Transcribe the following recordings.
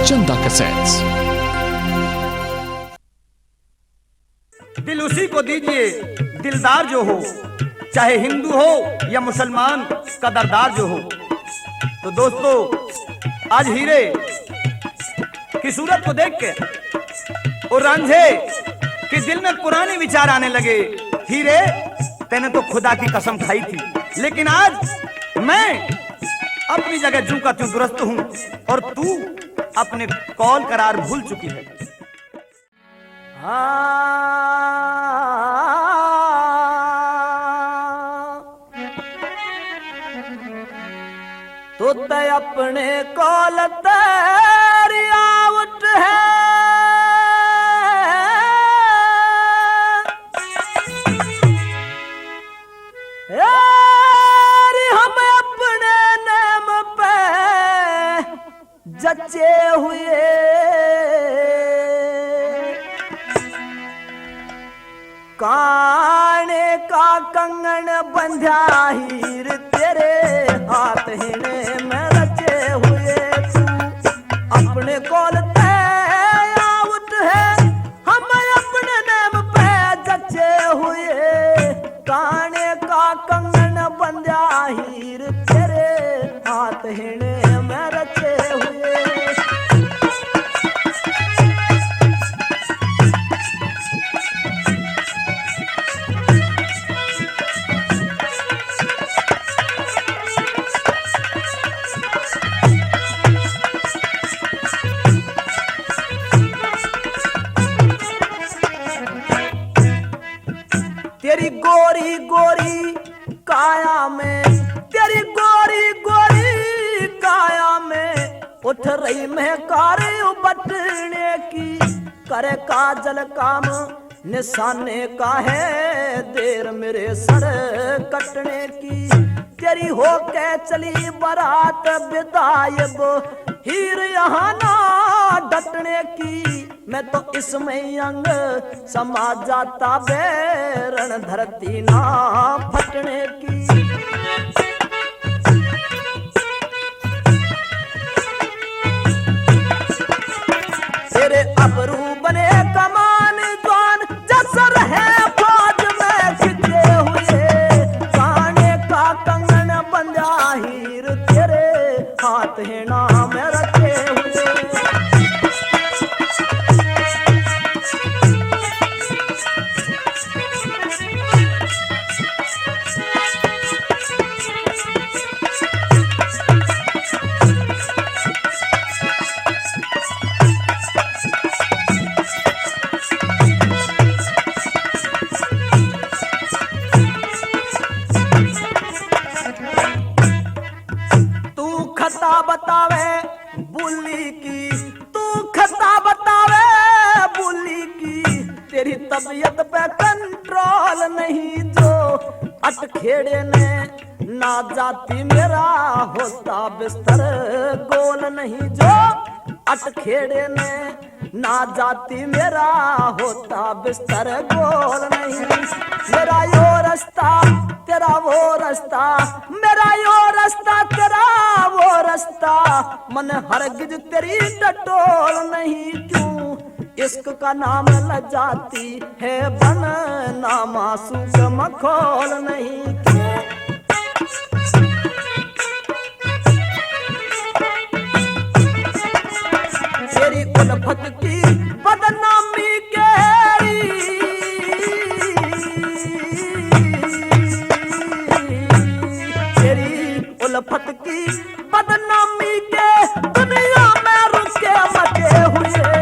चंदा कैसेट्स। दिल उसी को दीजिए दिलदार जो हो, चाहे हिंदू हो या मुसलमान, कदरदार जो हो। तो दोस्तों, आज हीरे की सूरत को देख के और रांझे के दिल में पुराने विचार आने लगे। हीरे, तैने तो खुदा की कसम खाई थी, लेकिन आज मैं अपनी जगह जूं का त्यों दुरुस्त हूं और तू अपने कौल करार भूल चुकी है। तो तय अपने कौल तेरी आवट है, हम अपने नाम पे जचे हुए, काने का कंगन बंधा हीर तेरे हाथ हिने में रचे हुए। तू अपने कौल ते आवट है, हम अपने नाम पे जचे हुए, काने का कंगन बंधा हीर तेरे हाथ हिने में रचे हुए। तेरी गोरी गोरी काया में, तेरी गोरी गोरी काया में उठ रही महकार बटने की, करे काजल काम निशाने का है देर मेरे सर कटने की। तेरी हो के चली बारात विदायब हीर यहाँ ना डटने की, मैं तो इसमें अंग समा जाता बेरण धरती ना फटने की। तेरे अबरू बने कमान जवान जसर है फौज में खिंचे हुए, काने का कंगन बंधा हीर तेरे हाथ है नाम रखे हुए। बतावे बुल्ली की, तू खता बतावे बुल्ली की, तेरी तबीयत पे कंट्रोल नहीं जो अटखेड़े ने ना जाती मेरा होता बिस्तर गोल नहीं, जो अटखेड़े ने ना जाती मेरा होता बिस्तर गोल नहीं। मेरा यो रास्ता तेरा वो रास्ता, मेरा यो रास्ता तेरा वो रास्ता, मन हरगिज तेरी टटोल नहीं। क्यों इश्क का नाम ल जाती है बन ना मासूक मखौल नहीं। तेरी उल्फत की बदनामी केरी, तेरी उल्फत की बदनामी के दुनिया में रुके मचे हुए,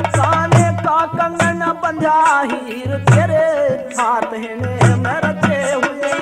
काने का कंगन बंधा हीर तेरे हाथ हिने में रचे हुए।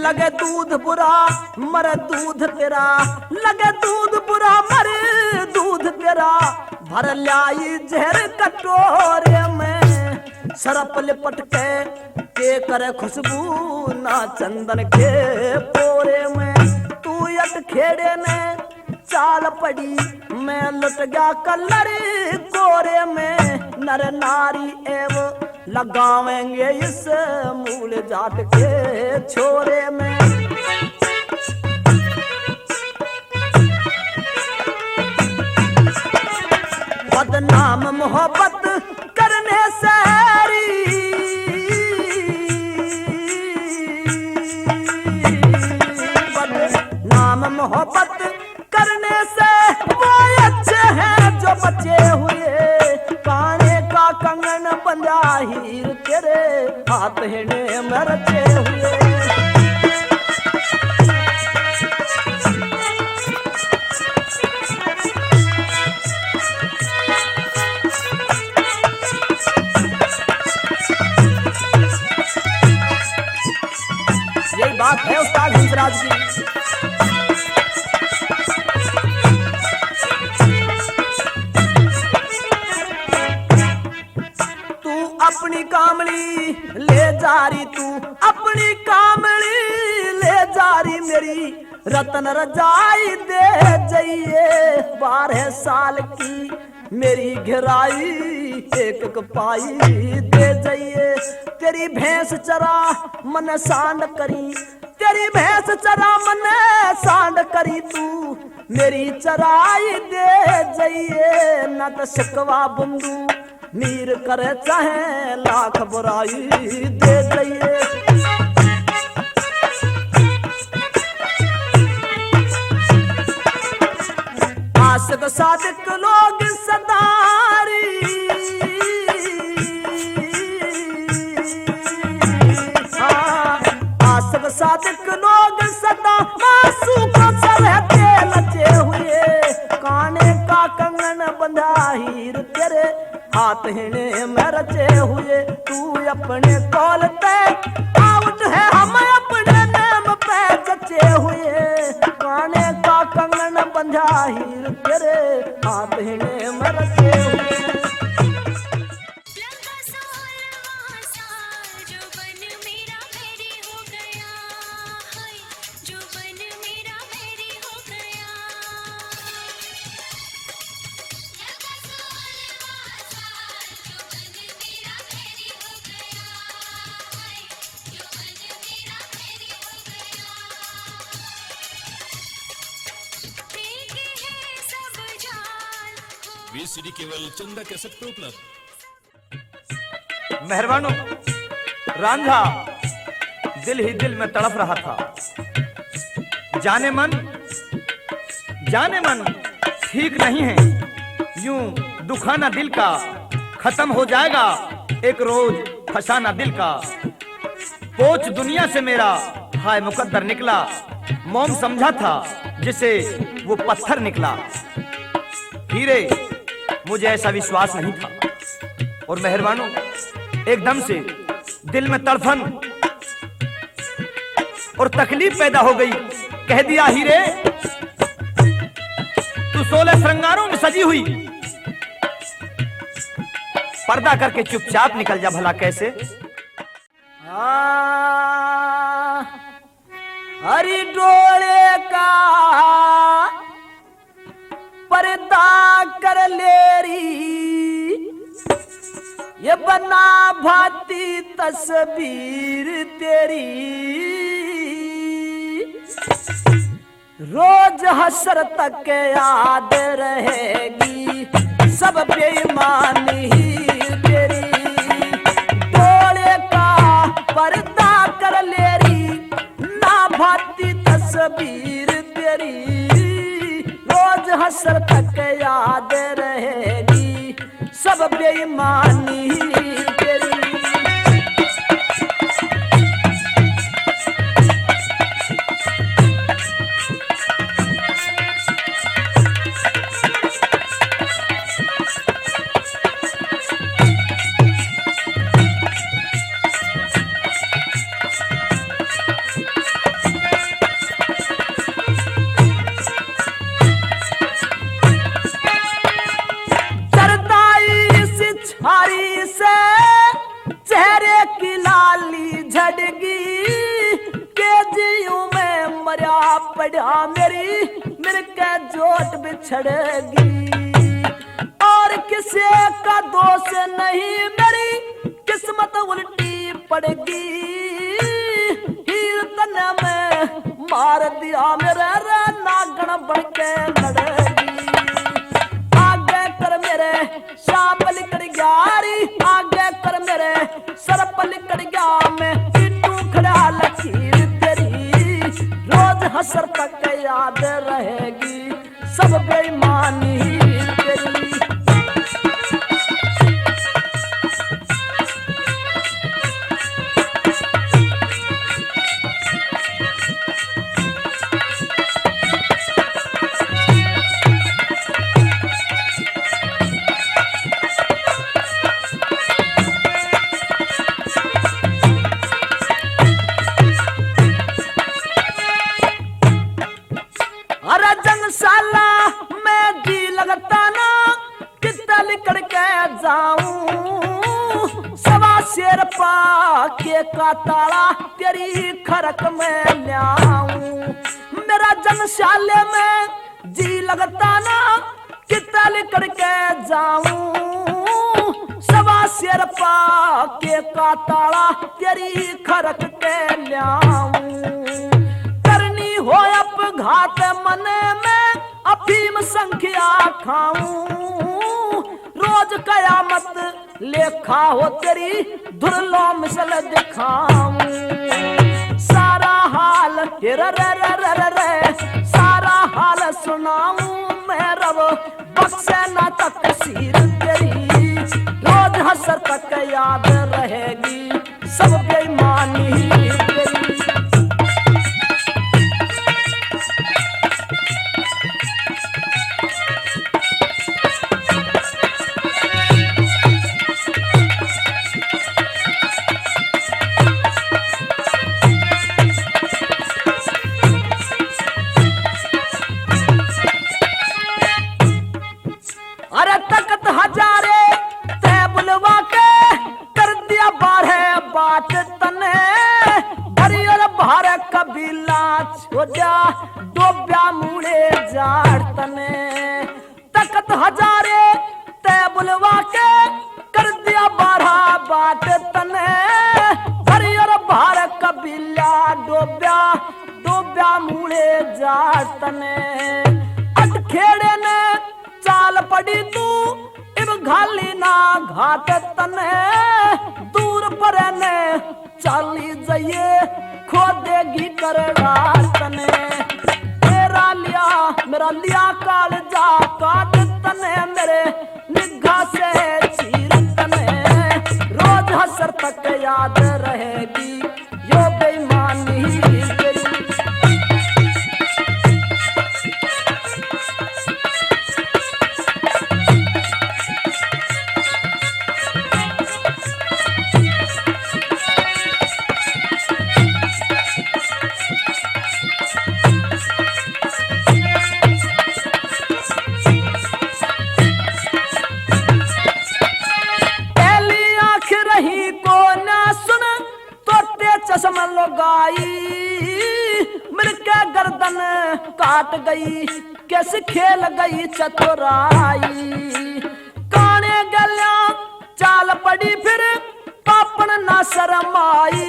लगे दूध बुरा मर दूध तेरा, लगे दूध बुरा मर दूध तेरा, भर लाई जहर कटोरे में सरप लिपट के करे खुशबू ना चंदन के पोरे में। तू यट खेड़े में चाल पड़ी, मैं लुट गया कलर कोरे में। नर नारी एवं लगावेंगे इस मूल जात के छोरे में। बदनाम मोहब्बत करने से बदनाम मोहब्बत करने से वो अच्छे हैं जो बचे हुए। काने का कंगन बंधा हीर तेरे हाथ हिने में रचे हुए। यही बात है उस्ताद हंसराज की। अपनी कामली ले जारी, तू अपनी कामली ले जारी। मेरी रतन रजाई दे जाइए, 12 साल की मेरी घेराई एक पाई दे जाइए। तेरी भैंस चरा मन सांड करी, तेरी भैंस चरा मन सांड करी। तू मेरी चराई दे जाइए, न तो शिकवा बुंदू मीर करे चाहे लाख बुराई दे जाइए। आशिक सादिक लोग सदारी, आशिक सादिक लोग सदा आंसू को सहते लचे हुए। काने का कंगन बंधा हीर तेरे हाथ हिने में रचे हुए। तू अपने कॉल पे आउट है, हम अपने नाम पे जचे हुए। काने का कंगन बंधा हीर तेरे हाथ हिने में रचे हुए। सीडी केवल चंदा कैसेट पे उपलब्ध। मेहरबानो, रांझा दिल ही दिल में तड़प रहा था। जाने मन ठीक नहीं है, यूं दुखाना दिल का खत्म हो जाएगा एक रोज फसाना दिल का। पोच दुनिया से मेरा हाय मुकद्दर निकला, मोम समझा था जिसे वो पत्थर निकला। हीरे मुझे ऐसा विश्वास नहीं था, और मेहरबानों एकदम से दिल में तड़फन और तकलीफ पैदा हो गई। कह दिया हीरे तू 16 श्रृंगारों में सजी हुई, पर्दा करके चुपचाप निकल जा। भला कैसे? हरि डोले का पर्दा कर लेरी, ये बना भाती तस्वीर तेरी। रोज हसर तक याद रहेगी सब बेईमानी तेरी। डोले का पर्दा कर लेरी, ना भाती तस्वीर तेरी। रोज हसर तक याद रहेगी सब बेईमानी तेरी। हरी से पड़ेगी के जीऊ में मरिया पड़ा मेरी मेरे के जोट बिछड़ेगी और किसी का दोष नहीं मेरी किस्मत उल्टी पड़ेगी हीर तने में मार दिया मेरे रे नागण बन के लड़ेगी आगे कर मेरे सांप लिकड़ गया री आगे कर मेरे सर्प लिकड़ गया मैं पिट्टू खड़ा लकीर तेरी रोज हसर तक याद रहेगी सब बेईमानी तेरी अरे जंगशाला में जी लगता ना कितना लिकड़ के जाऊं सवा शेर पा के का ताला तेरी खरक में ल्याऊं मेरा जंगशाले में जी लगता ना कितना लिकड़ के जाऊं सवा शेर पा के का ताला तेरी खरक के ल्याऊं हो अपघात मने में अफीम संख्या खाऊं रोज कयामत लेखा हो तेरी धुरलो मिसल दिखाऊं सारा हाल रे रे रे रे रे सारा हाल सुनाऊं मैं रब बख्शे ना तकसीर तेरी रोज हसर तक याद रहेगी सब बेईमानी तेरी अरे तकत हजारे ते बुलवा के कर दिया बारह बात तने भरी और भार कबीला छोड़ा डोब्या मुड़े जाड़ तने तकत हजारे ते बुलवा के कर दिया बारह बात तने भरी और भार कबीला डोब्या डोब्या मुड़े जाड़ तने अटखेड़े ने चाल पड़ी तू इब घाली ना घाट तने दूर पर ने चाली जाइए खो देगी कर तने मेरा लिया काल जा काट तने मेरे निगाह से चीर तने रोज हसर तक याद रहेगी यो बेईमानी तेरी चश्मा लगाई मिलके गर्दन काट गई कैसे खेल गई चतुराई काने गल्या चाल पड़ी फिर पापन ना शरमाई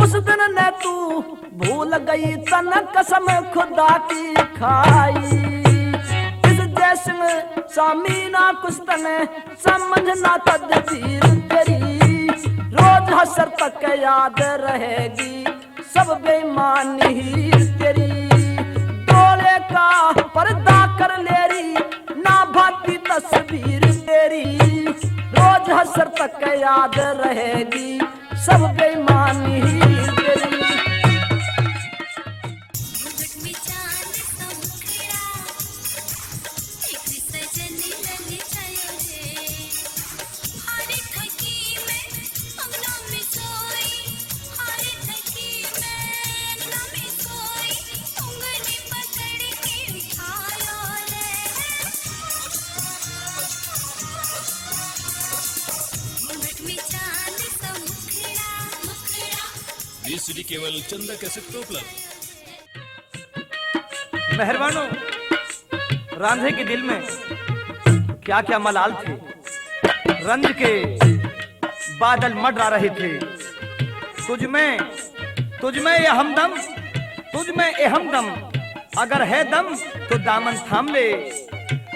उस दिन ने तू भूल गई तन कसम खुदा की खाई इस देश में स्वामी ना कुछ तने समझ ना तदबीर तेरी रोज हसर तक याद रहेगी सब बेईमानी तेरी डोले का पर्दा कर लेरी ना भाती तस्वीर तेरी रोज हसर तक याद रहेगी सब बेईमानी तेरी मुखड़ा वीसीडी केवल चंदा कैसेट पे उपलब्ध। मेहरबानों, रांझे के दिल में क्या क्या मलाल थे, रंज के बादल मंडरा रहे थे। तुझ में ये हमदम, तुझ में ये हमदम, अगर है दम तो दामन थाम ले।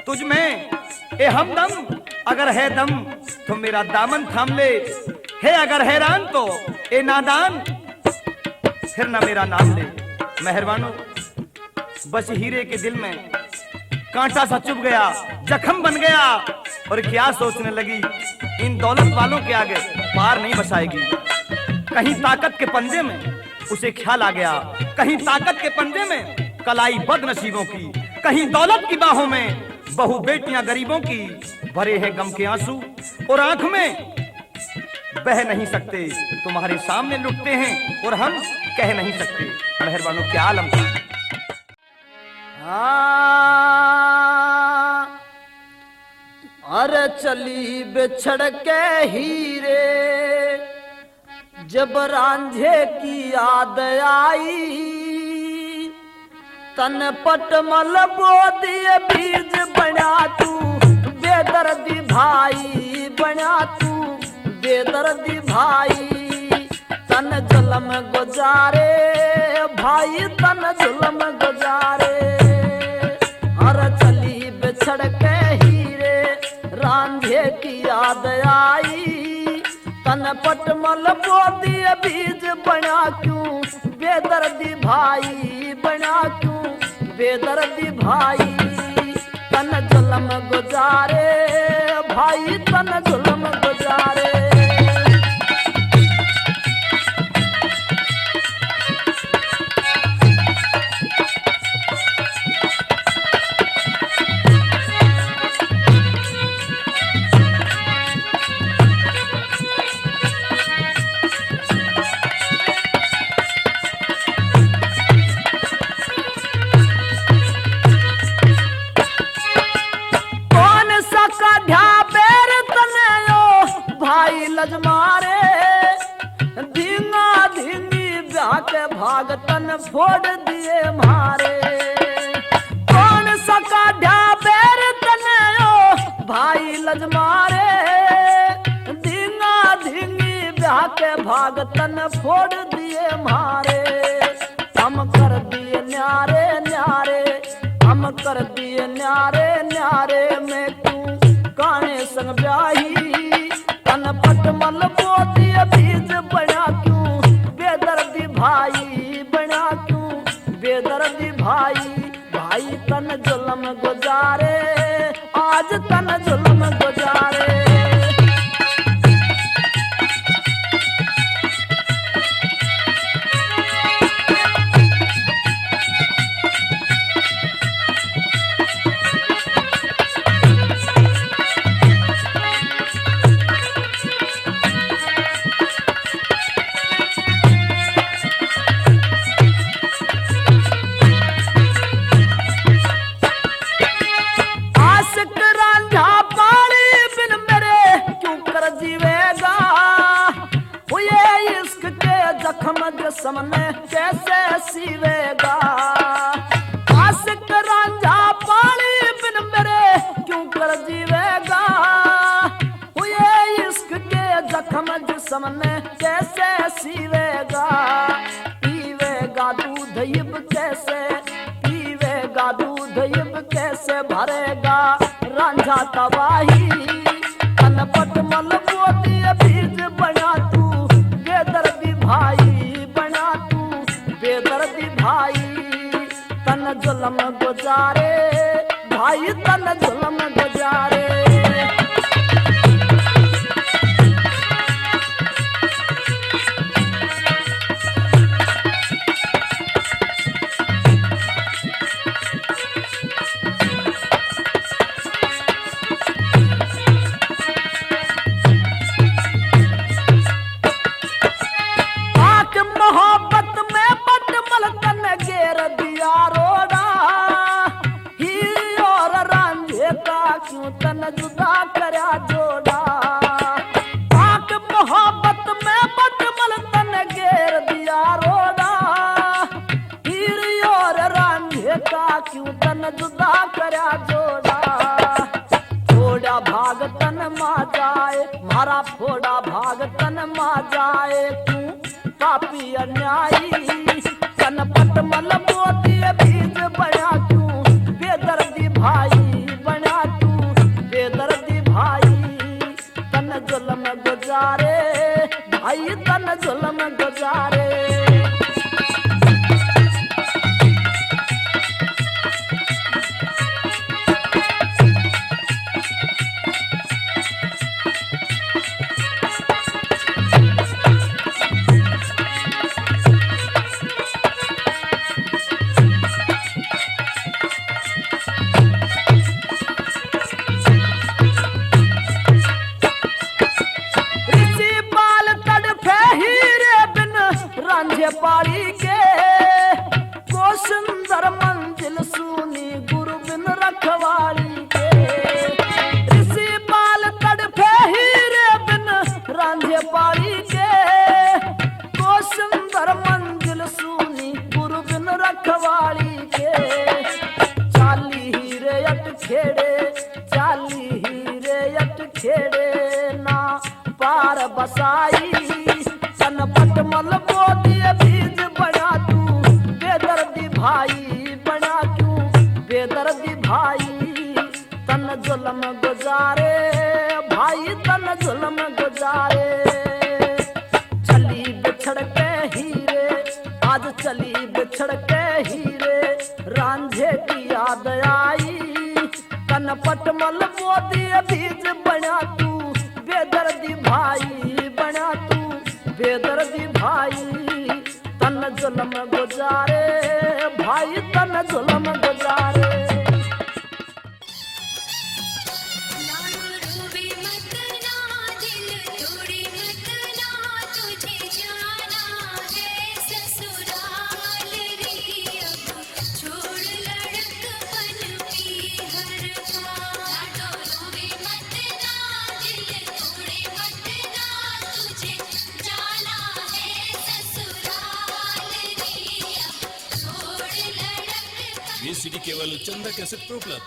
तुझ में ये हमदम, अगर है दम तो मेरा दामन थाम ले। है अगर हैरान तो ए नादान, फिर ना मेरा नाम ले। मेहरबानों, बस हीरे के दिल में कांटा सा चुभ गया, जख्म बन गया और क्या सोचने लगी, इन दौलत वालों के आगे पार नहीं बसाएगी। कहीं ताकत के पंजे में उसे ख्याल आ गया, कहीं ताकत के पंजे में कलाई बदनसीबों की, कहीं दौलत की बाहों में बहु बेटियां गरीबों की। भरे हैं गम के आंसू और आंख में बह नहीं सकते, तुम्हारे सामने लुटते हैं और हम कह नहीं सकते। मेहरबानों, क्या आलम था। अरे चली बिछड़ के हीरे, जब रांझे की याद आई, तन पटमल बो दिए बीज बना तू बेदर्दी भाई, बना तू बेदर्दी भाई। तन जुल्म गुजारे भाई, तन जुल्म गुजारे। हर चली बिछड़ के हीरे, रांझे की याद आई, तन पटमल बो दिए बीज बना क्यों बेदर्दी भाई, बना क्यों बेदर्दी भाई। तन जुल्म गुजारे भाई, तन जुल्म गुजारे। लजमारे धींगा धींगी ब्याह के भाग तन फोड़ दिए मारे। कौन सा काढ़ा पैर तने ओ भाई लजमारे, धींगा धींगी ब्याह के भाग तन फोड़ दिए मारे। हम कर दिए न्यारे न्यारे, हम कर दिए न्यारे न्यारे, में तू काने संग ब्याही। तन पटमल बोती बीज बना क्यों बेदर्दी भाई, बना क्यों बेदर्दी भाई। भाई तन जुल्म गुजारे, आज तन जुल्म गुजारे। समने कैसे सीवेगा, आशिक रांझा पानी बिन मेरे क्यों कर जीवेगा। हुए इश्क के जख्म जिसमने कैसे सीवेगा। पीवेगा दूध इब कैसे, पीवेगा दूध इब कैसे, भरेगा रांझा तबाही। तन पटमल बोती बीज बना तू बेदर्दी भाई, बेदर्दी भाई। तन जुल्म गुजारे भाई, तन जुल्म गुजारे। क्यों तन जुदा करया जोड़ा। आंख मोहब्बत में बदमल तन घेर दिया तन जुदा करया जोड़ा फोड़ा भाग तन मा जाए मारा फोड़ा भाग तन मा जाए क्यों पापी अन्यायी तन पट मल मोती बीज बना क्यों बेदर्दी भाई बना क्यों बेदर्दी भाई तन जुल्म गुजारे भाई तन जुल्म गुजारे पारी के को सुंदर मंजिल सुनी गुरु बिन रखवाली के ऋषि बाल तड़फे हीरे बिन रांझे पारी के को सुंदर मंजिल सुनी गुरु बिन रखवाली के चाली हीरे अट खेड़े ना पार बसाई तन पट मल मोती बीज बना तू बेदर्दी भाई बना क्यों बेदर्दी भाई तन जुल्म गुजारे भाई तन जुल्म गुजारे चली बिछड़ के हीरे आज चली बिछड़ के हीरे रांझे की याद आई तन पट मल मोती बीज बना तू बेदर्दी भाई बना तू बेदर्दी भाई तन जुल्म गुजारे भाई तन जुल्म गुजारे ये सीडी केवल चंदा कैसेट प्रो क्लब।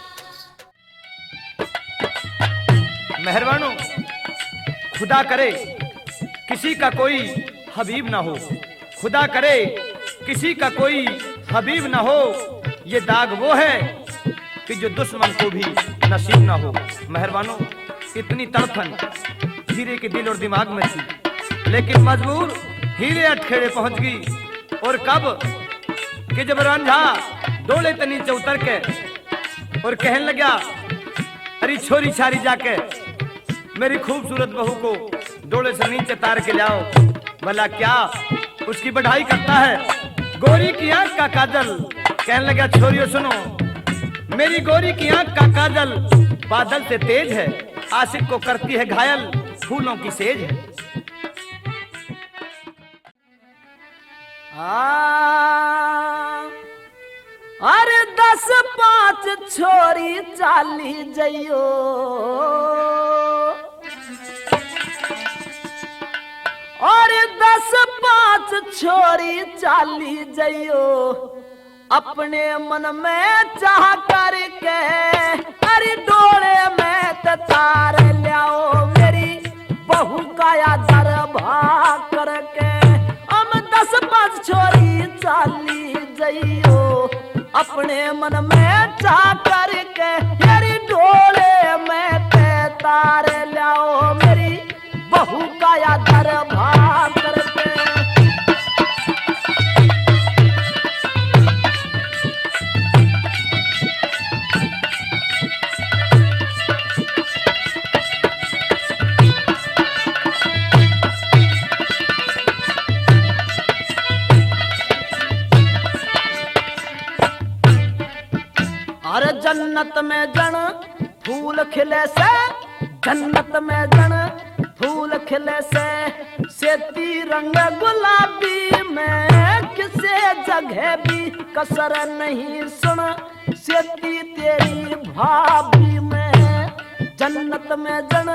मेहरबानो खुदा करे किसी का कोई हबीब ना हो, खुदा करे किसी का कोई हबीब ना हो, ये दाग वो है कि जो दुश्मन को भी नसीब ना हो। मेहरबानो इतनी तड़फन हीरे के दिल और दिमाग में थी, लेकिन मजबूर हीरे अटखेड़े पहुंच गई। और कब कि जब रांझा डोले ते नीचे उतर के और कहने लगा, अरे छोरी छारी जाके मेरी खूबसूरत बहू को डोले से नीचे तार के लाओ। भला क्या उसकी बढ़ाई करता है, गोरी की आंख का काजल। कहने लगा, छोरियों सुनो, मेरी गोरी की आंख का काजल बादल से तेज है, आशिक को करती है घायल, फूलों की सेज है। अरे 10-5 छोरी चाली जइयो, अरे 10-5 छोरी चाली जइयो, अपने मन में चाह करके अरे डोले में तार लाओ, मेरी बहू का यादर भाग करके हम 10-5 छोरी चाली जइयो, अपने मन में चाह करके मेरी डोले में तार लाओ, मेरी बहू का यादर भाग करके। अरे जन्नत में जन फूल खिले से, जन्नत में जन फूल खिले से, सेती रंग गुलाबी में किसे जगह भी कसर नहीं सुन, सेती तेरी भाभी में। जन्नत में जन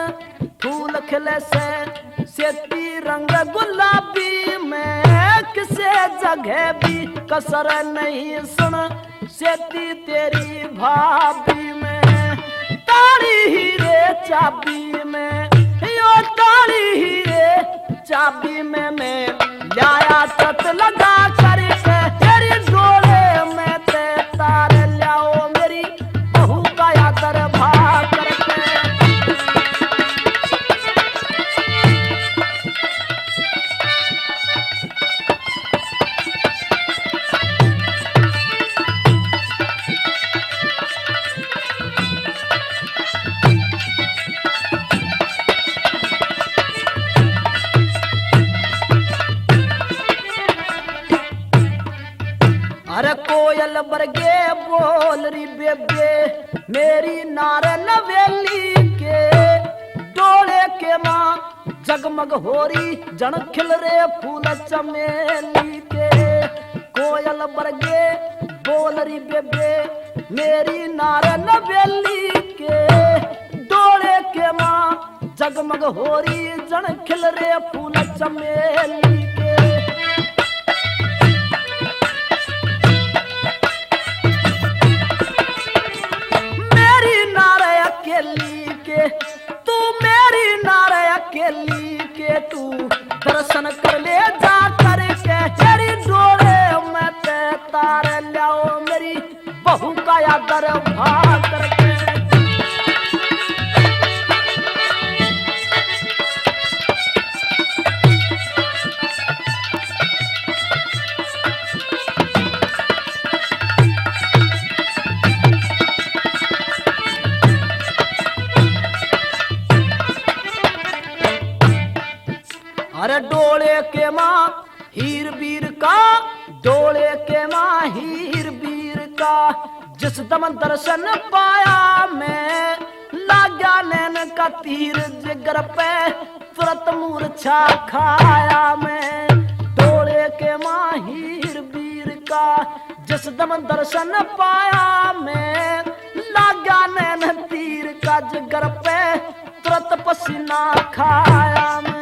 फूल खिले से, सेती रंग गुलाबी में किसे जगह भी कसर नहीं सुन, सेती तेरी भाभी में ताड़ी हीरे चाबी में, यो ताड़ी हीरे चाबी में मैं लाया तत लगा करके तेरी डोले में ते तार लाओ मेरी बहू का यादर भाग करके। अरे कोयल बरगे बोल री बेबे मेरी नार नवेली के डोले के माँ जगमग होरी जन खिल रे फूल चमेली के। कोयल बरगे बोल री बेबे मेरी नार नवेली के डोले के माँ जगमग होरी जन खिल रे फूल चमेली के। तू मेरी नारे अकेली के तू दर्शन कर ले जा करके तेरी डोरे में ते तार लाओ मेरी बहू का यादर भाग करके। अरे डोले के माँ हीर बीर का डोले के माँ हीर बीर का जिस दम दर्शन पाया मैं लाग्या नैन का तीर जिगर पे तुरंत मूर्छा खाया मैं। डोले के माँ हीर बीर का जिस दम दर्शन पाया मैं लाग्या नैन तीर का जिगर पे तुरंत पसीना खाया मैं।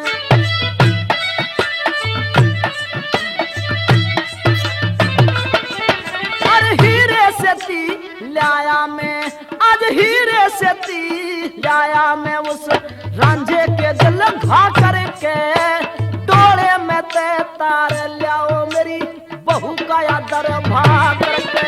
लाया मैं आज हीरे से ती लाया मैं उस रांझे के दिल घा करके डोले में ते तार लाओ मेरी बहू का यादर भाग करके।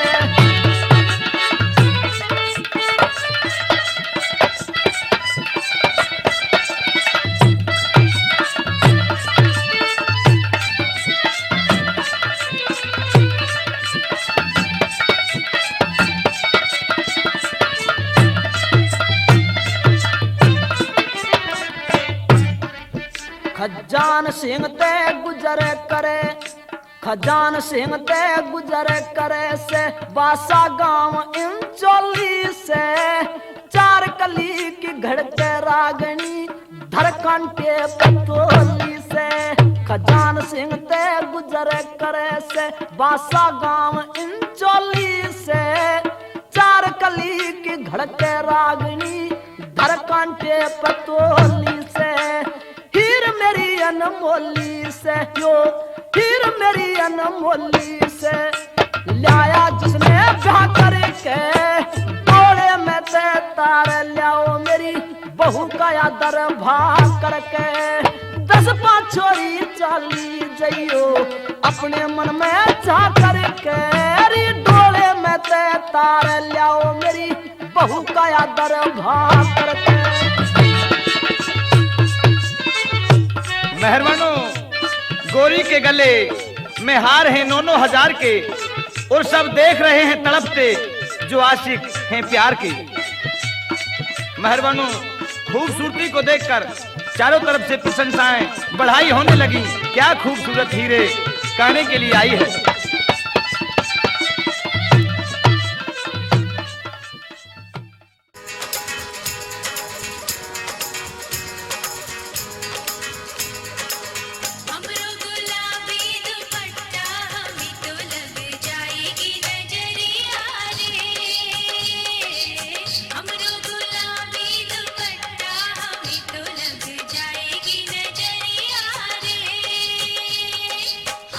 खजान सिंह ते गुजर करे खजान सिंह ते गुजर करे से बासा गांव इंचोली से चार कली की घर के रागनी धरकंटे पतोली से। खजान सिंह ते गुजर करे से बासा गांव इंचोली से चार कली की घर के रागनी धरकंटे पतोली से। हीर मेरी अनमोली से यो हीर मेरी अनमोली से लाया जिसने ब्याह करके डोले में ते तार लाओ मेरी बहू का यादर भाग करके। 10-5 छोरी चाली जइयो अपने मन में चाह करके डोले में ते तार लाओ मेरी बहू का यादर भाग करके। मेहरबानो गोरी के गले में हार हैं 9-9 हजार के और सब देख रहे हैं तड़पते जो आशिक हैं प्यार के। मेहरबानो खूबसूरती को देखकर चारों तरफ से प्रशंसाएं बढ़ाई होने लगी। क्या खूबसूरत हीरे कहने के लिए आई है।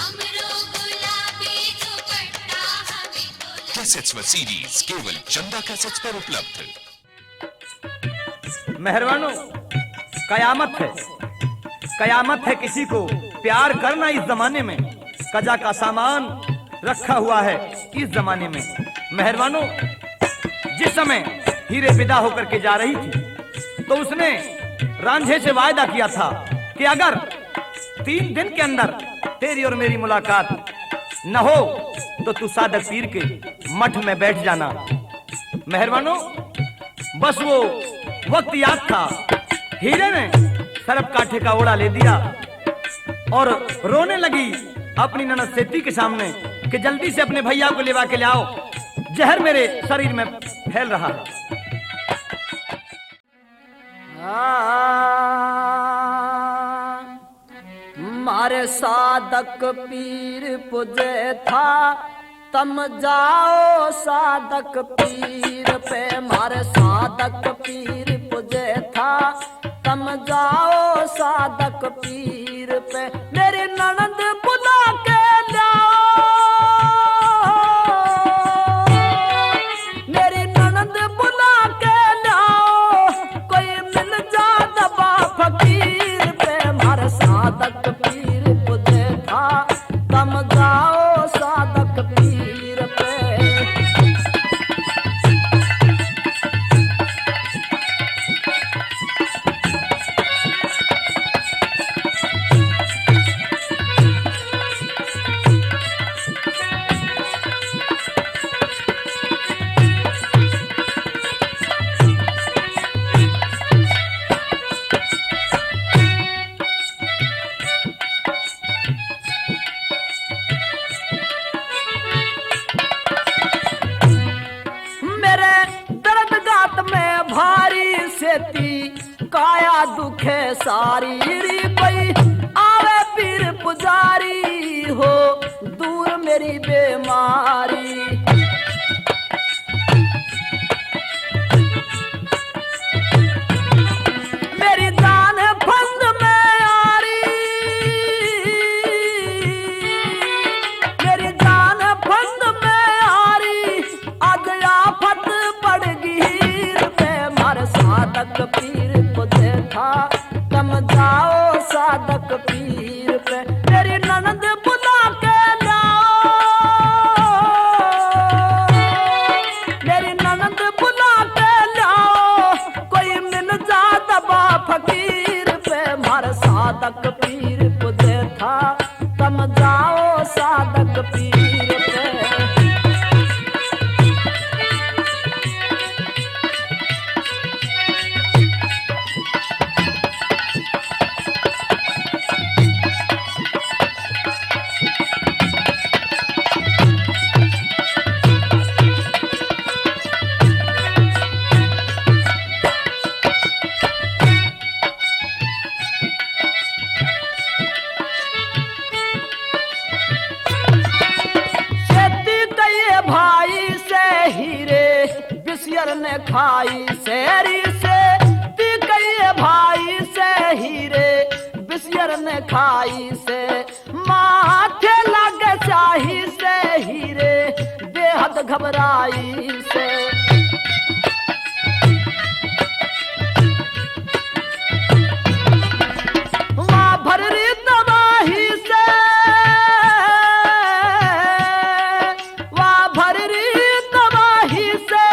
हमरो गुलाबी कैसेट्स व सीडीज केवल चंदा कैसेट्स पर उपलब्ध। मेहरबानो, कयामत है किसी को प्यार करना इस जमाने में। कजा का सामान रखा हुआ है इस जमाने में। मेहरबानो, जिस समय हीरे विदा होकर के जा रही थी तो उसने रांझे से वायदा किया था कि अगर 3 दिन के अंदर तेरी और मेरी मुलाकात न हो तो तू सादक पीर के मठ में बैठ जाना। मेहरबानो, बस वो वक्त याद था। हीरे ने सरफ काठे का ओढ़ा ले दिया और रोने लगी अपनी ननद सेठी के सामने कि जल्दी से अपने भैया को लेवा के ले आओ, जहर मेरे शरीर में फैल रहा है। मारे सादक पीर पुजे था, तम जाओ सादक पीर पे। मारे सादक पीर पुजे था, तम जाओ सादक पीर पे। मेरी ननद बुला के लाओ, मेरी ननद बुला के लाओ, कोई मिल जा दबा फकीर पे। मारे सादक पीर पुजे था, तम जाओ सादक पीर पे। काया दुखे सारी री कोई आवे पीर पुजारी हो, दूर मेरी बेमारी। मेरी जान फंद में आरी, मेरी जान फंद में आरी। आज आफत पड़ गई पे। मारे सादक पीर था, तम जाओ सादक पीर पे। मेरी ननद बुला के लाओ, मेरी ननद बुला के लाओ, कोई मिल जा दबा फकीर पे। मारे सादक पीर पुजे था, तम जाओ सादक पीर पे। ने खाई शेरी से ती कई भाई से हीरे बिस्यर ने खाई से। माथे लगे चाही से हीरे बेहद घबराई से। वहाँ भरी तबाही से, वहाँ भरी तबाही से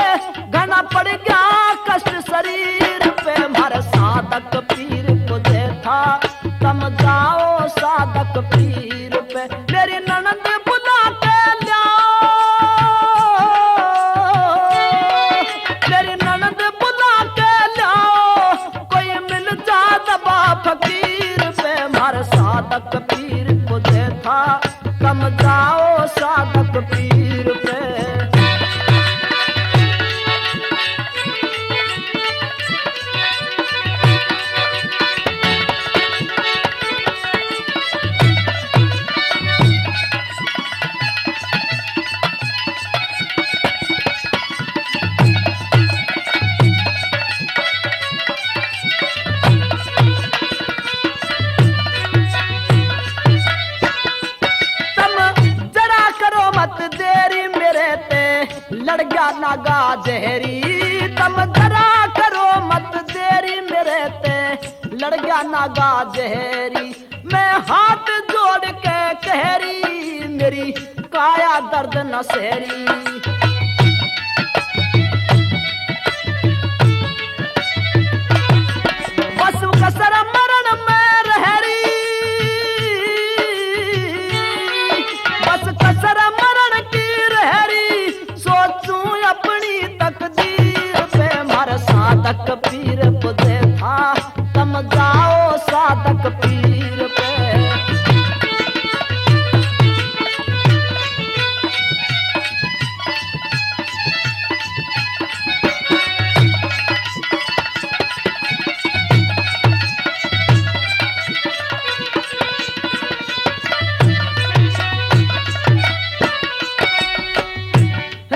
घना पड़ गया कष्ट शरीर पे। मारे सादक पीर पुजे था, तम जाओ सादक पीर पे। मेरी ननद बुला के लाओ, मेरी ननद बुला के लाओ, कोई मिल जा दबा फकीर पे। मारे सादक पीर पुजे था, तम जाओ सादक पीर पे। नागा जहरी, तम जरा करो मत देरी, मेरे ते लड़ गया नागा जहरी। मैं हाथ जोड़ के कहरी, मेरी काया दर्द न सहरी। बस कसर मरण में रहरी, बस कसर मरण की रहरी, सोचूं अपनी तकदीर पे। मार साधक पीर पुदे था, तम जाओ साधक पीर पे।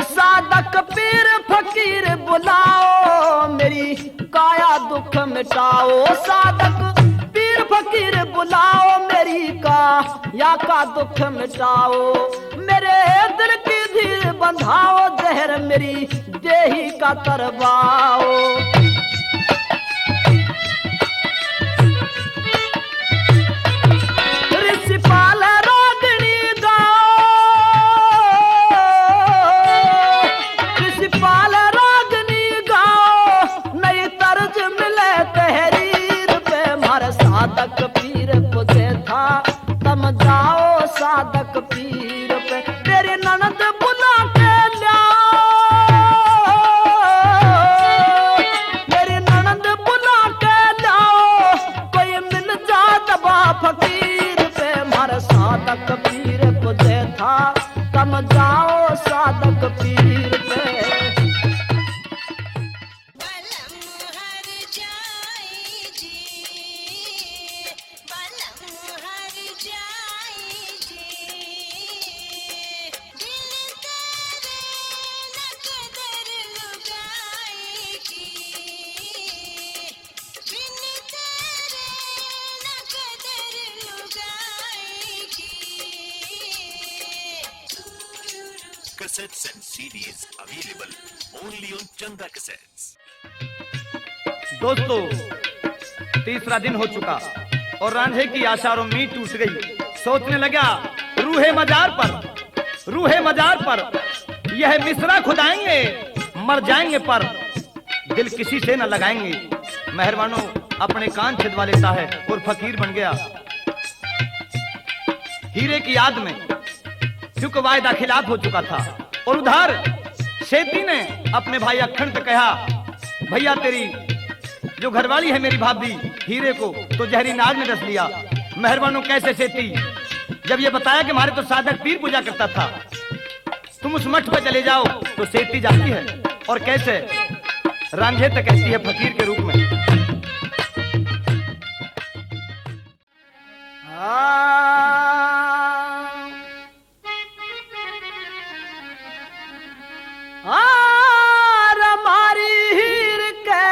साधक पीर फकीर बुलाओ, मेरी काया दुख मिटाओ। साधक पीर फकीर बुलाओ, मेरी काया का दुख मिटाओ। मेरे दिल की धीर बंधाओ, जहर मेरी देही का तरवाओ। ऋषिपाल रागिणी ऋषिपाल रागनी गाओ, नई तर्ज मिले तहरीर पे। मार साधक पीर पुदे था, तम जाओ साधक पीर पे। तेरी ननद बुला के लाओ, मेरी ननद बुला के लाओ, कोई मिल जा दबा फकीर पे। मार साधक पीर पुदे था, तम जाओ साधक पीर पे। Cassettes and CDs available only on Chanda Cassettes. दोस्तों, तीसरा दिन हो चुका और रांझे की आशा और उम्मीद टूट गई। सोचने लगा रूहे मजार पर यह मिसरा खुदाएंगे, मर जाएंगे पर दिल किसी से न लगाएंगे। मेहरबानो अपने कान छिदवा लेता है और फकीर बन गया। हीरे की याद में क्योंकि वायदा खिलाफ हो चुका था। और उधर शेती ने अपने भाई अखंड से कहा, भैया तेरी जो घरवाली है मेरी भाभी हीरे को तो जहरी नाग ने डस लिया। मेहरबानो कैसे शेती, जब ये बताया कि हमारे तो साधक पीर पूजा करता था, तुम उस मठ पर चले जाओ तो शेती जाती है। और कैसे रांझे तक कहती है फकीर के रूप में, मारी हीर के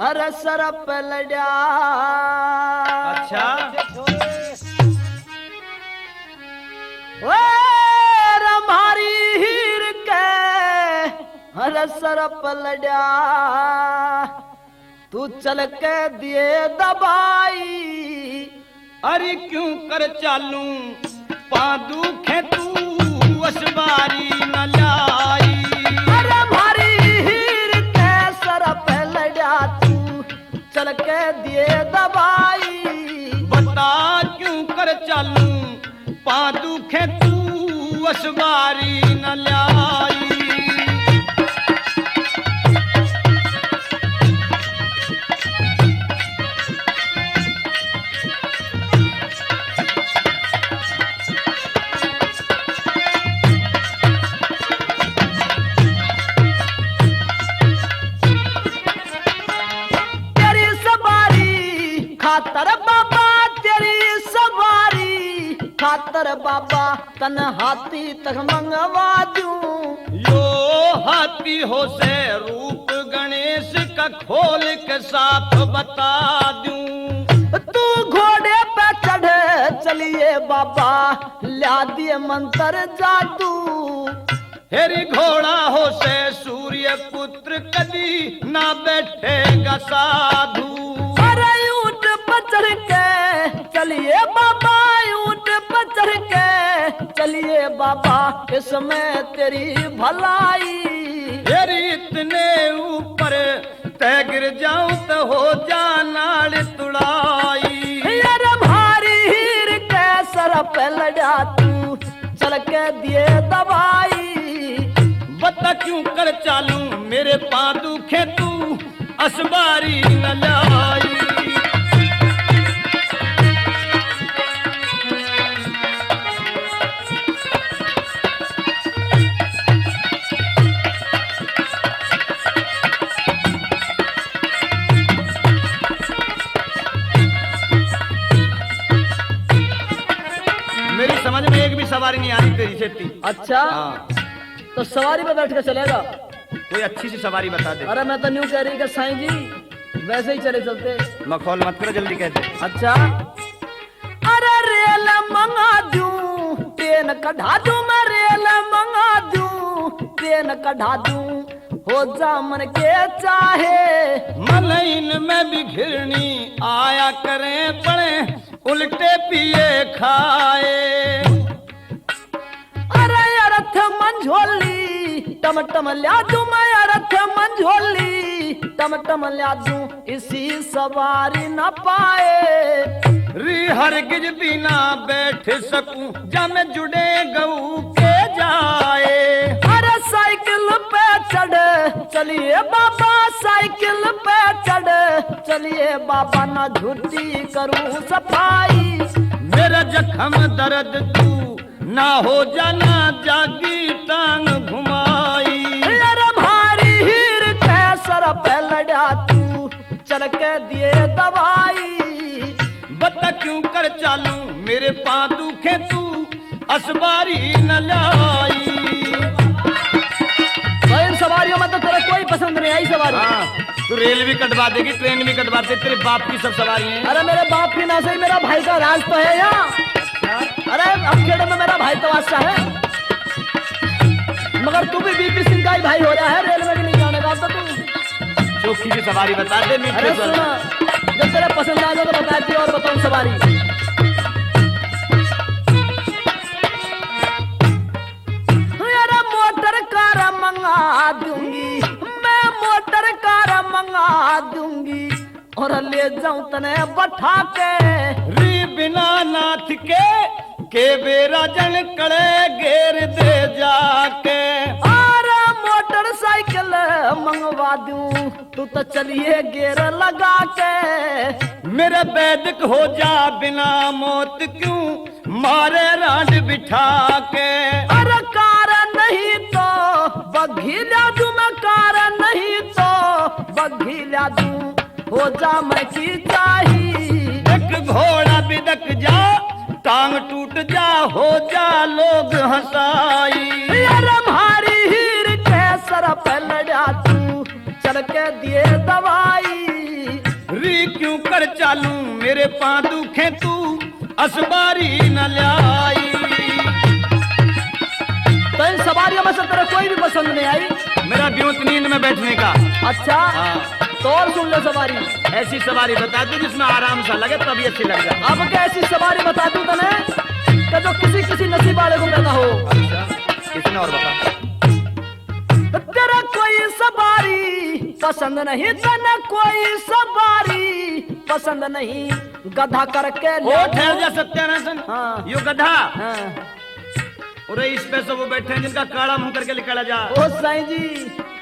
हर सरप लड़ा। अच्छा मारी हीर के हर सरप लड़ा, तू चल के दिए दबाई। अरे क्यों कर चालू पादू खे तू असबारी न लाई। अरे मारी हीर के सरप लड़ा, तू चल के दिए दबाई। बता क्यों कर चालू पादू खे तू असबारी न लाई। खातर बाबा तेरी सवारी, खातर बाबा तन हाथी तक मंगवा दूं। यो हाथी हो से रूप गणेश का खोल के साफ बता दूं। तू घोड़े पे चढ़े चलिए बाबा, ला दिए मंत्र जादू। हेरी घोड़ा हो से सूर्य पुत्र कदी ना बैठेगा साधु। अरे ऊंट पर चढ़ के चलिए बाबा, ऊंट पर चढ़ के चलिए बाबा, इसमें तेरी भलाई। हेरी इतने ऊपर तय गिर जाऊं तो हो जाना तुड़ाई। अरे भारी हीर के सर पे लड़ा तू चल के दिए दवाई। बता क्यों कर चालू मेरे पां दुखे तू असबारी न लाई। मेरी समझ में एक भी सवारी नहीं आई तेरी से थी। अच्छा हाँ। तो सवारी पे बैठ के चलेगा? कोई अच्छी सी सवारी बता दे। अरे मैं तो न्यू कह रही कि साईं जी वैसे ही चले चलते। मखौल मत करो, जल्दी कहते। अच्छा अरे रेल मंगा दूं ट्रेन कढ़ा दूं, मैं रेल मंगा दूं ट्रेन कढ़ा दूं, हो जा मन के चाहे। मलइन में भी घिरनी आया करें पड़े उल्टे पिए खाए। अरे अर्थ मंझोली टम टम ला दूं, मैं अर्थ मंझोली टम टम ला दूं, इसी सवारी न पाए। री हरगिज बिना बैठ सकूं जा मैं जुड़े गऊ के जाए। अरे साइकिल पे चढ़ चलिए बाबा, साइकिल पे चढ़ चलिए बाबा, ना झूठी करूं सफाई। मेरा जख्म दर्द तू ना हो जाना जागी टांग घुमाई। अरे भारी हीर के सर पे लड़ा तू चल के दिए दवाई। बता क्यों कर चालू मेरे पां दुखे तू असबारी न लाई। तो इन सवारियों में तो तेरा कोई पसंद नहीं आई सवारी। हाँ, तू रेल भी कटवा देगी, ट्रेन भी कटवा दे, तेरे बाप की सब सवारी हैं। अरे मेरे बाप की ना सही मेरा भाई का राज तो है यहाँ। अरे अखेड़े में मेरा भाई तो वास्ता है, मगर तू भी बीपी सिंह का ही भाई हो रहा है, रेल में भी नहीं जाने का तो तू। चौकी की सवारी बता दे। अरे सुना, जब तेरा पसंद आ जाए तो बताती और बताऊं सवारी। अरे मोटर कार मंगा दूंगी, मैं मोटर कार मंगा दूंगी, और ले जाऊं तने बैठा के। री बिना नाथ के बेरा जन कड़े घेर दे जाके। और मोटरसाइकिल मंगवा दूं, तू तो चलिए गेर लगा के। मेरा वैदिक हो जा बिना मौत क्यों मारे रांड बिठा के। अरे कार नहीं तो बग्घी ला दूं, मैं कार नहीं तो बग्घी ला दूं, हो जा मैं की चाहिए। एक घोड़ा बिदक जा टांग टूट जा, हो जा लोग हंसाई। अरे भारी हीर के सर पे लड़ा तू चल के दिए दवाई। री क्यों कर चालू मेरे पां दुखे तू असबारी न लाई। तो इन सवारियों में से तेरा कोई भी पसंद नहीं आई? मेरा ब्योत नींद में बैठने का। अच्छा तो और सुन लो सवारी। ऐसी सवारी बता दो जिसमें आराम सा लगे, तभी अच्छी लग जाए। अब क्या ऐसी सवारी बता दूं तने कि जो किसी किसी नसीब वाले को मिलता हो। अच्छा, इसमें और बता। तेरा कोई सवारी पसंद नहीं, तने कोई सवारी पसंद नहीं, गधा करके ले। ओ ठहर जा सत्यानाशन। हाँ। यो गधा। हाँ। अरे इस पे सब वो बैठे हैं जिनका काड़ा मुंह करके निकला जा। ओ साईं जी,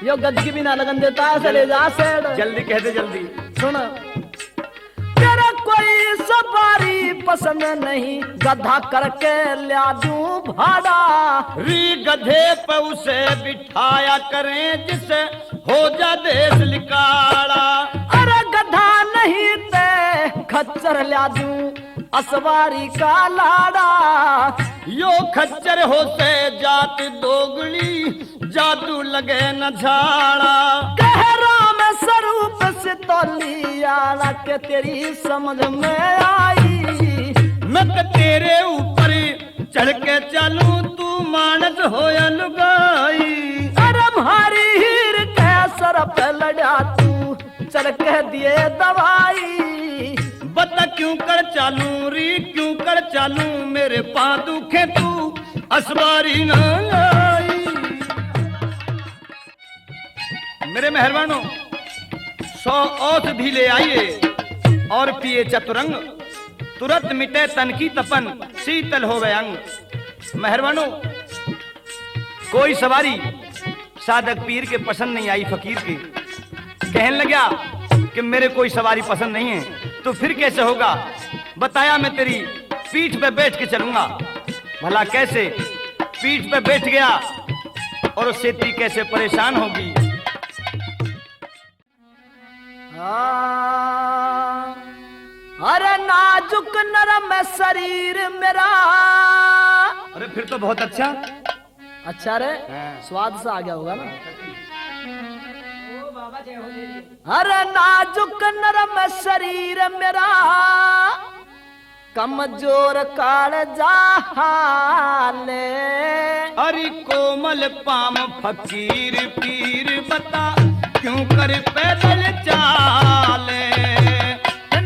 यो गद की भी ना लगन देता है, चले जा सेठ। जल्दी कह दे जल्दी। सुन, तेरा कोई सवारी पसंद नहीं, गधा करके ला दूं भाड़ा। री गधे पे उसे बिठाया करें जिसे हो जा देश लिकाड़ा। अरे गधा नहीं ते खच्चर ला दूं असवारी का लाड़ा। यो खच्चर होते जात दोगली जादू लगे न झाड़ा। कह राम स्वरूप से तोलिया के तेरी समझ में आई। मैं तो तेरे ऊपर चढ़ चढ़ के चलूं तू मानस होया लुगाई। अरे भारी हीर के सर पे लड़ा तू चढ़ के दिए दवाई। बता क्यों कर चालू री क्यों कर चालू मेरे पां दुखे तू असबारी न लाई। मेरे मेहरबानों 100 औषधि ले आइए और पिए चतुरंग, तुरंत मिटे तन की तपन शीतल हो गए अंग। मेहरबानों कोई सवारी साधक पीर के पसंद नहीं आई, फकीर की कहने लगा कि मेरे कोई सवारी पसंद नहीं है। तो फिर कैसे होगा? बताया मैं तेरी पीठ पे बैठ के चलूंगा। भला कैसे? पीठ पे बैठ गया और सेती कैसे परेशान होगी। अरे नाजुक नरम शरीर मेरा। अरे फिर तो बहुत अच्छा। अच्छा रे, स्वाद से आ गया होगा ना। अरे नाजुक नरम शरीर मेरा कमजोर कालजा हाले। अरे कोमल पाम फकीर पीर बता क्यों कर पैदल चाले।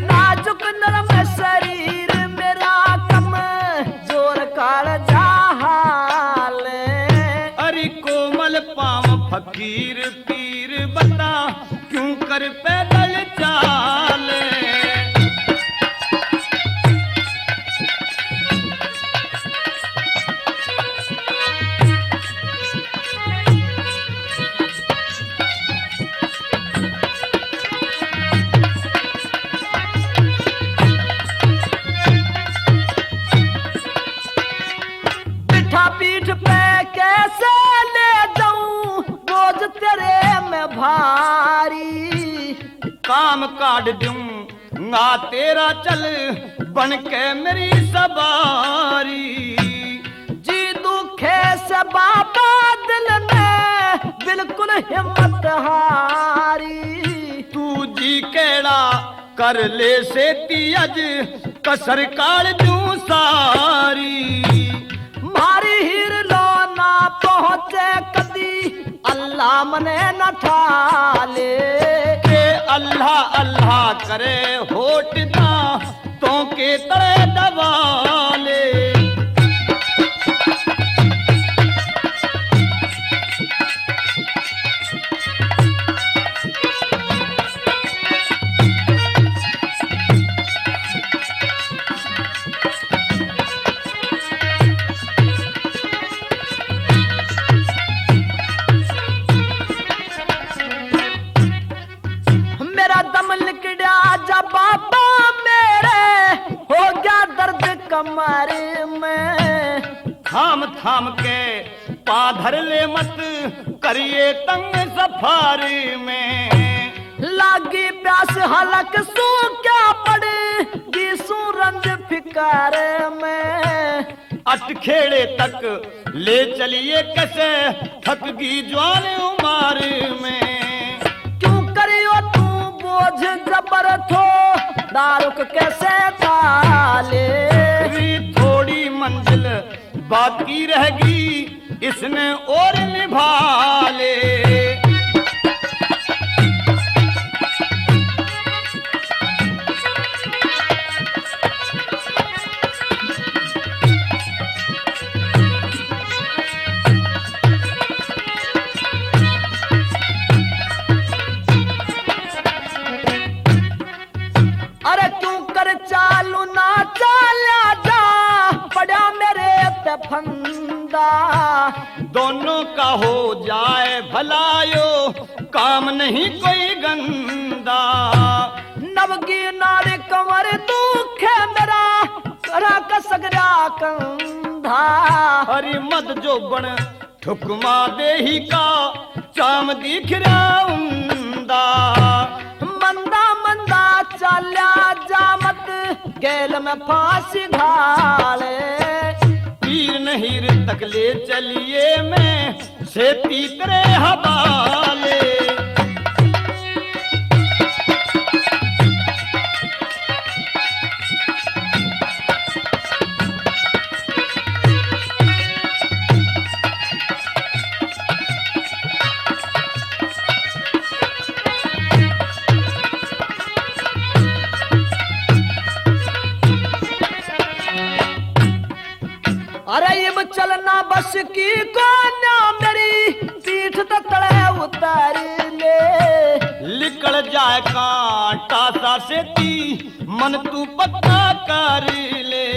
नाजुक नरम शरीर मेरा कमजोर कालजा हाले। अरे कोमल पाम फकीर पीर बता क्यों कर पैदल चाले। पीठ पे कैसे ले जाऊं बोझ तेरे में भारी। काम काट दूं ना तेरा चल बन के मेरी सवारी। जी दुखे से बाबा दिल में बिल्कुल हिम्मत हारी। तू जी केड़ा कर ले सेती अज कसर काल दूं सारी। मारी हीर लो ना पहुंचे कदी अल्लाह मने न ठाले। के अल्लाह अल्लाह करे होट दा तो के तड़े दबाले। बाबा मेरे हो गया दर्द कमर में। थाम थाम के पा धर ले मत करिए तंग सफारी में। लागी प्यास हलक सू क्या पड़े गी सूरज फिकार में। अटखेड़े तक ले चलिए कैसे थक गई जवान उमर में। क्यों करियो तू बोझ जबर थो दारुक कैसे ताले। थोड़ी मंजिल बाकी रहेगी इसने और निभा ले। अरे क्यों कर चालू ना चाल्या जा पड़ा मेरे ते फंदा। दोनों का हो जाए भलायो काम नहीं कोई गंदा। नवगी नारे कंवर दुखे मेरा करा कसगरा कंधा। हरी मत जो बन ठुकमा दे ही का चाम दिख रहा उंदा। मंदा मंदा चाल्या जामत गेल में फांसी घाले। तीर नहीर तक ले चलिए मैं से तीतरे हवाले। अरे ये चलना बस की कोन्या मेरी पीठ तले उतार ले। निकल जाए कांटा सा सेती मन तू पक्का कर ले।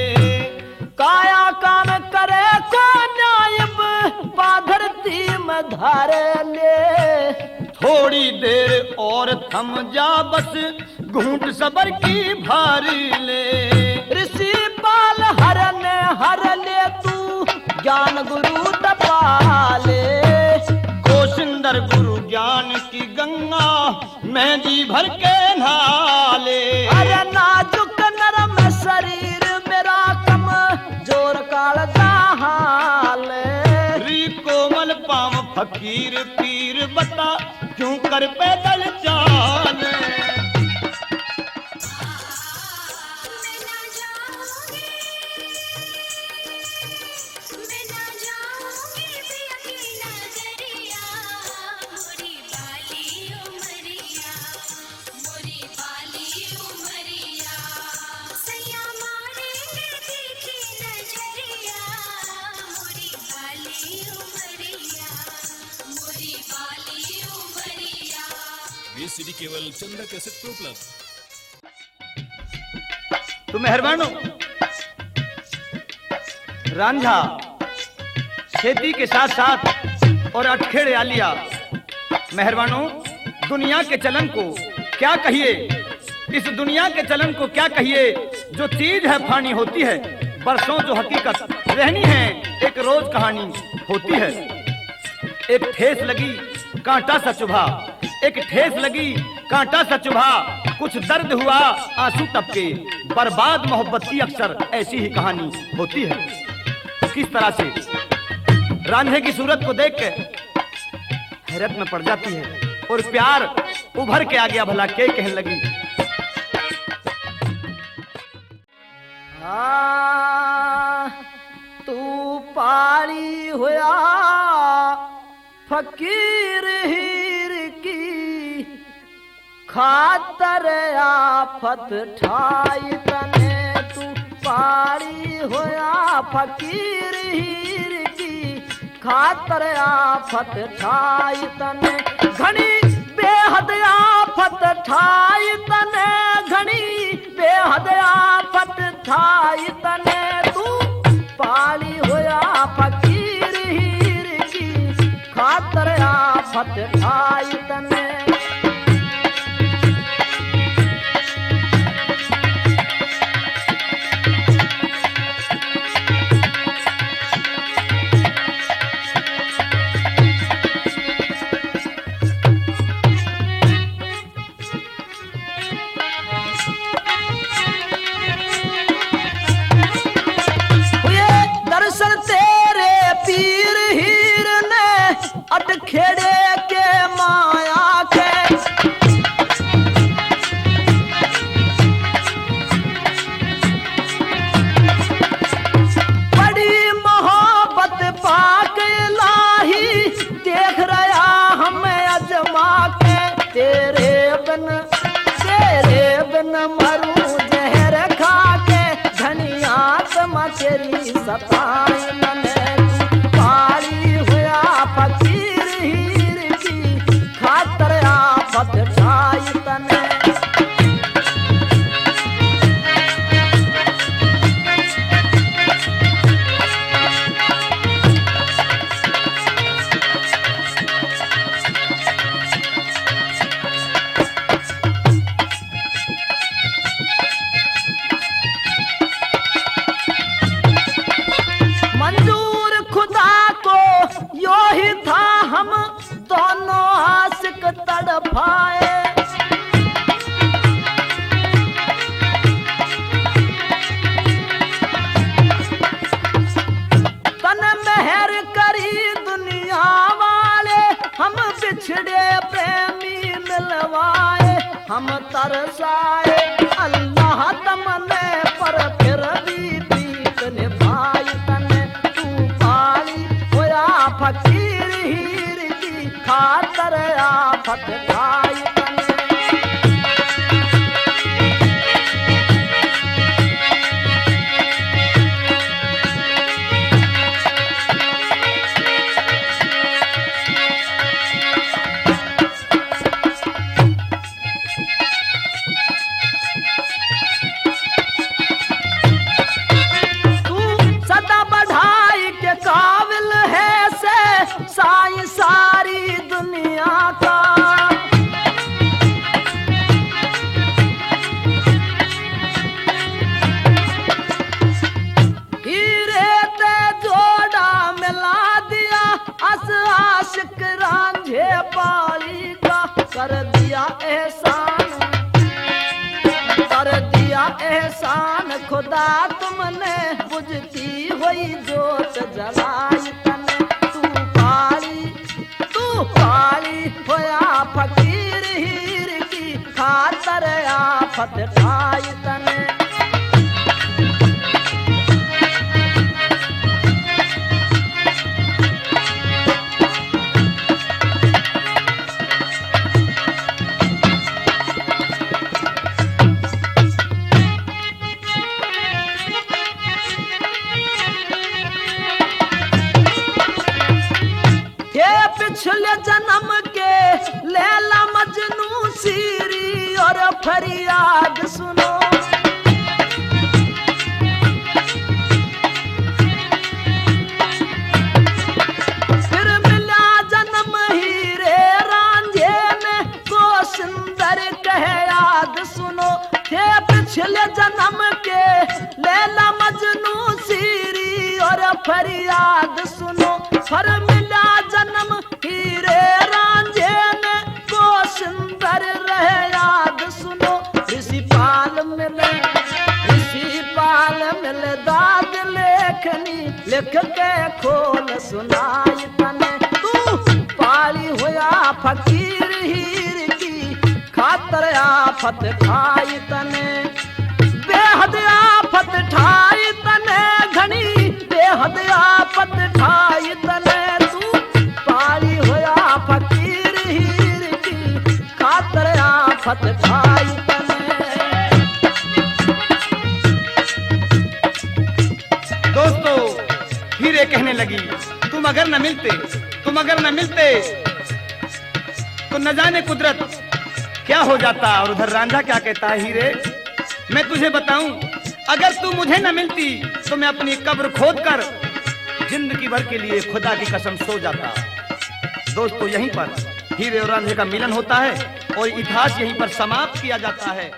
काया काम करे कोन्या इब पाधरती में धार ले। थोड़ी देर और थम जा बस घूंट सबर की भारी ले। ऋषि पाल हर ले तू ज्ञान गुरु तपाले। कोशिंदर गुरु ज्ञान की गंगा मैं जी भर के नाले। अरे नाजुक नरम शरीर मेरा कम जोर काल हाल। री कोमल पाम फकीर पीर बता क्यों कर पैदल चाल। सीडी केवल चंदा कैसेट प्रो उपलब्ध। तो मेहरबानो रांझा खेती के साथ साथ और अटखेड़े आलिया मेहरबानो दुनिया के चलन को क्या कहिए। इस दुनिया के चलन को क्या कहिए। जो चीज है फानी होती है, बरसों जो हकीकत रहनी है एक रोज कहानी होती है। एक ठेस लगी कांटा सा चुभा, एक ठेस लगी कांटा सा चुभा, कुछ दर्द हुआ आंसू टपके। बर्बाद मोहब्बत की अक्सर ऐसी ही कहानी होती है। किस तरह से रांझे की सूरत को देख के हैरत में पड़ जाती है और प्यार उभर के आ गया। भला के कहने लगी तू पारी होया फकीर हीर की खातर आफत ठाई तने। तू पारी होया फकीर हीर की खातर आफत ठाई तने। घनी बेहद आफत ठाई तने, घनी बेहद आफत ठाई तने। तू पाली होया फकीर हीर की खातर आफत ठाई तने। खेड़े के माया के बड़ी मोहब्बत पाक लाही देख रहा हमें अजमा के। तेरे बिन मरूं जहर खा के धनिया तमा तेरी सताई मने। पारी हुआ फकीर हीर की खातर आफत ठाई तने। मंजूर खुदा को यो ही था हम दोनों आशिक तड़पाए। तन मेहर करी दुनिया वाले हम बिछड़े प्रेमी मिलवाए। हम तरसाए अल्लाह तमने पर फिर भी प्रीत निभाई तने। तू पाली होया फकीर हीर की खातर आफत ठाई तने। खुदा तुमने बुझती हुई जोत जलाई तने तू पाली होया फकीर हीर की खातर आफत ठाई तने पिछले जन्म के लैला मजनू सीरी और फरियाद सुनो फिर मिला जन्म हीरे रांझे में को सुंदर कह याद सुनो थे पिछले जन्म के लैला मजनू सीरी और फरियाद सुनो फिर मिला जन्म हीरे रांझे में को सुंदर रहे याद सुनो ऋषि पाल मिले दाद लेखनी लिख के खोल सुनाई तने तू पाली होया फकीर हीर की खातर आफत ठाई तने बेहद आफत ठाई तने घनी बेहद आफत ठाई तने फकीर हीर की खातर आफत ठाई तने। दोस्तों हीरे कहने लगी तुम अगर न मिलते तो न जाने कुदरत क्या हो जाता। और उधर रांझा क्या कहता है, हीरे मैं तुझे बताऊं अगर तू मुझे न मिलती तो मैं अपनी कब्र खोदकर जिंदगी भर के लिए खुदा की कसम सो जाता। दोस्तों यहीं पर हीरे और रांझे का मिलन होता है और इतिहास यहीं पर समाप्त किया जाता है।